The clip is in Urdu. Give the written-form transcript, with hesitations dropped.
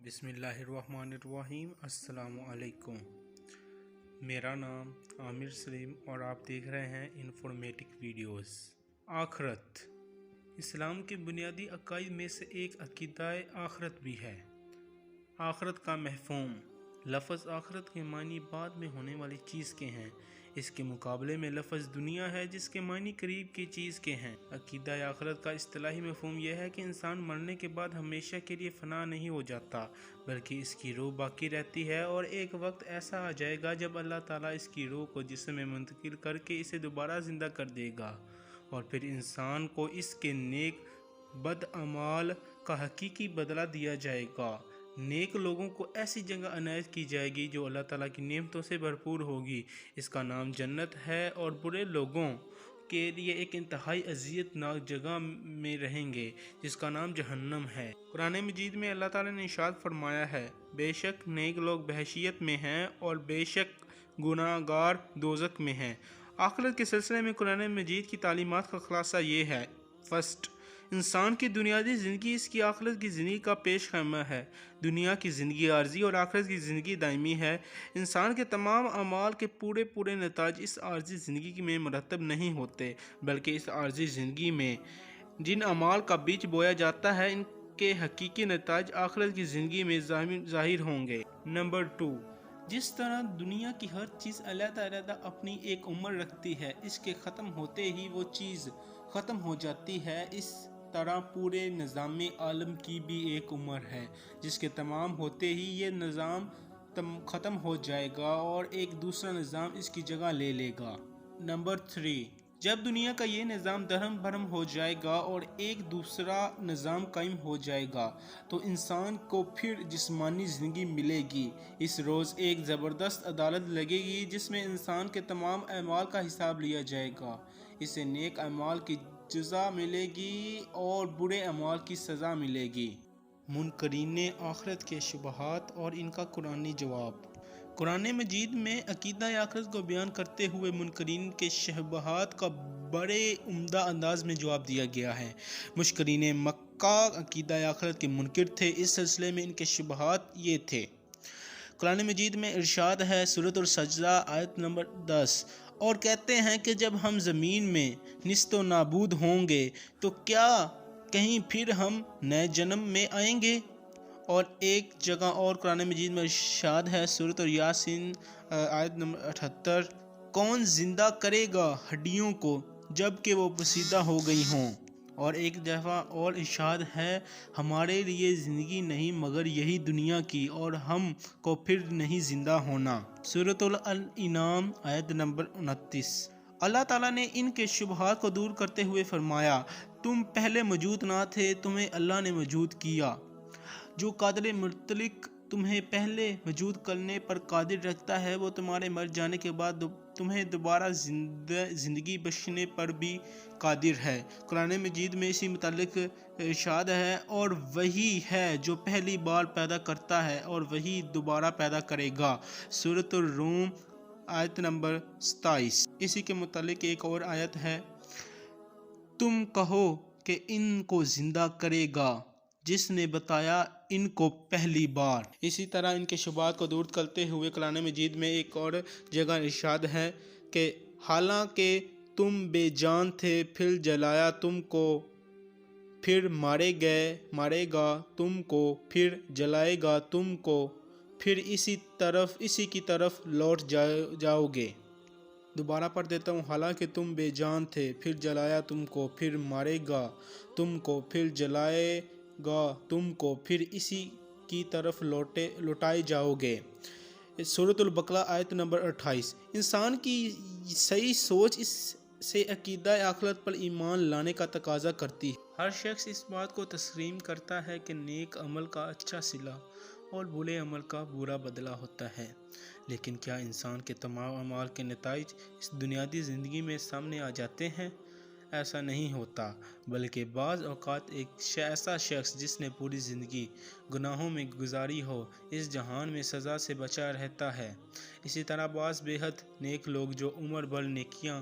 بسم اللہ الرحمن الرحیم۔ السلام علیکم، میرا نام عامر سلیم اور آپ دیکھ رہے ہیں انفارمیٹک ویڈیوز۔ آخرت اسلام کے بنیادی عقائد میں سے ایک عقیدہ آخرت بھی ہے۔ آخرت کا مفہوم۔ لفظ آخرت کے معنی بعد میں ہونے والی چیز کے ہیں، اس کے مقابلے میں لفظ دنیا ہے جس کے معنی قریب کی چیز کے ہیں۔ عقیدہ آخرت کا اصطلاحی مفہوم یہ ہے کہ انسان مرنے کے بعد ہمیشہ کے لیے فنا نہیں ہو جاتا، بلکہ اس کی روح باقی رہتی ہے، اور ایک وقت ایسا آ جائے گا جب اللہ تعالیٰ اس کی روح کو جسم میں منتقل کر کے اسے دوبارہ زندہ کر دے گا، اور پھر انسان کو اس کے نیک بد اعمال کا حقیقی بدلہ دیا جائے گا۔ نیک لوگوں کو ایسی جگہ عنایت کی جائے گی جو اللہ تعالیٰ کی نعمتوں سے بھرپور ہوگی، اس کا نام جنت ہے، اور برے لوگوں کے لیے ایک انتہائی اذیت ناک جگہ میں رہیں گے جس کا نام جہنم ہے۔ قرآن مجید میں اللہ تعالیٰ نے ارشاد فرمایا ہے، بے شک نیک لوگ بہشت میں ہیں اور بے شک گناہ گار دوزخ میں ہیں۔ آخرت کے سلسلے میں قرآن مجید کی تعلیمات کا خلاصہ یہ ہے: فرسٹ، انسان کی دنیاوی زندگی اس کی آخرت کی زندگی کا پیش خیمہ ہے۔ دنیا کی زندگی عارضی اور آخرت کی زندگی دائمی ہے۔ انسان کے تمام اعمال کے پورے نتائج اس عارضی زندگی میں مرتب نہیں ہوتے، بلکہ اس عارضی زندگی میں جن اعمال کا بیج بویا جاتا ہے ان کے حقیقی نتائج آخرت کی زندگی میں ظاہر ہوں گے۔ نمبر 2، جس طرح دنیا کی ہر چیز علیحدہ اپنی ایک عمر رکھتی ہے، اس کے ختم ہوتے ہی وہ چیز ختم ہو جاتی ہے، اس طرح پورے نظام عالم کی بھی ایک عمر ہے جس کے تمام ہوتے ہی یہ نظام ختم ہو جائے گا اور ایک دوسرا نظام اس کی جگہ لے لے گا۔ نمبر 3، جب دنیا کا یہ نظام درہم بھرم ہو جائے گا اور ایک دوسرا نظام قائم ہو جائے گا تو انسان کو پھر جسمانی زندگی ملے گی۔ اس روز ایک زبردست عدالت لگے گی جس میں انسان کے تمام اعمال کا حساب لیا جائے گا، اسے نیک اعمال کی جزا ملے گی اور برے اعمال کی سزا ملے گی۔ منکرین آخرت کے شبہات اور ان کا قرآنی جواب۔ قرآن مجید میں عقیدہ آخرت کو بیان کرتے ہوئے منکرین کے شبہات کا بڑے عمدہ انداز میں جواب دیا گیا ہے۔ مشرکین مکہ عقیدہ آخرت کے منکر تھے۔ اس سلسلے میں ان کے شبہات یہ تھے۔ قرآن مجید میں ارشاد ہے، سورۃ السجدہ آیت نمبر 10، اور کہتے ہیں کہ جب ہم زمین میں نیست و نابود ہوں گے تو کیا کہیں پھر ہم نئے جنم میں آئیں گے؟ اور ایک جگہ اور قرآن مجید میں ارشاد ہے، سورۃ یاسین آیت نمبر 78، کون زندہ کرے گا ہڈیوں کو جب کہ وہ پوسیدہ ہو گئی ہوں؟ اور ایک دفعہ اور ارشاد ہے، ہمارے لیے زندگی نہیں مگر یہی دنیا کی، اور ہم کو پھر نہیں زندہ ہونا۔ سورۃ الانعام آیت نمبر 29۔ اللہ تعالیٰ نے ان کے شبہات کو دور کرتے ہوئے فرمایا، تم پہلے موجود نہ تھے، تمہیں اللہ نے موجود کیا۔ جو قادر مطلق تمہیں پہلے وجود کرنے پر قادر رکھتا ہے، وہ تمہارے مر جانے کے بعد تمہیں دوبارہ زندگی بخشنے پر بھی قادر ہے۔ قرآن مجید میں اسی متعلق ارشاد ہے، اور وہی ہے جو پہلی بار پیدا کرتا ہے اور وہی دوبارہ پیدا کرے گا۔ سورۃ الروم آیت نمبر 27۔ اسی کے متعلق ایک اور آیت ہے، تم کہو کہ ان کو زندہ کرے گا جس نے بتایا ان کو پہلی بار۔ اسی طرح ان کے شبہات کو دور کرتے ہوئے قرآن مجید میں ایک اور جگہ ارشاد ہے کہ حالانکہ تم بے جان تھے پھر جلایا تم کو، پھر مارے گا تم کو، پھر جلائے گا تم کو، پھر اسی کی طرف لوٹ جاؤ گے۔ دوبارہ پڑھ دیتا ہوں، حالانکہ تم بے جان تھے پھر جلایا تم کو، پھر مارے گا تم کو، پھر جلائے گا تم کو، پھر اسی کی طرف لوٹائے جاؤ گے۔ سورۃ البقرہ آیت نمبر 28۔ انسان کی صحیح سوچ اس سے عقیدہ آخرت پر ایمان لانے کا تقاضا کرتی ہے۔ ہر شخص اس بات کو تسلیم کرتا ہے کہ نیک عمل کا اچھا صلہ اور برے عمل کا برا بدلہ ہوتا ہے، لیکن کیا انسان کے تمام اعمال کے نتائج اس دنیاوی زندگی میں سامنے آ جاتے ہیں؟ ایسا نہیں ہوتا، بلکہ بعض اوقات ایک ایسا شخص جس نے پوری زندگی گناہوں میں گزاری ہو، اس جہان میں سزا سے بچا رہتا ہے۔ اسی طرح بعض بے حد نیک لوگ جو عمر بھر نیکیاں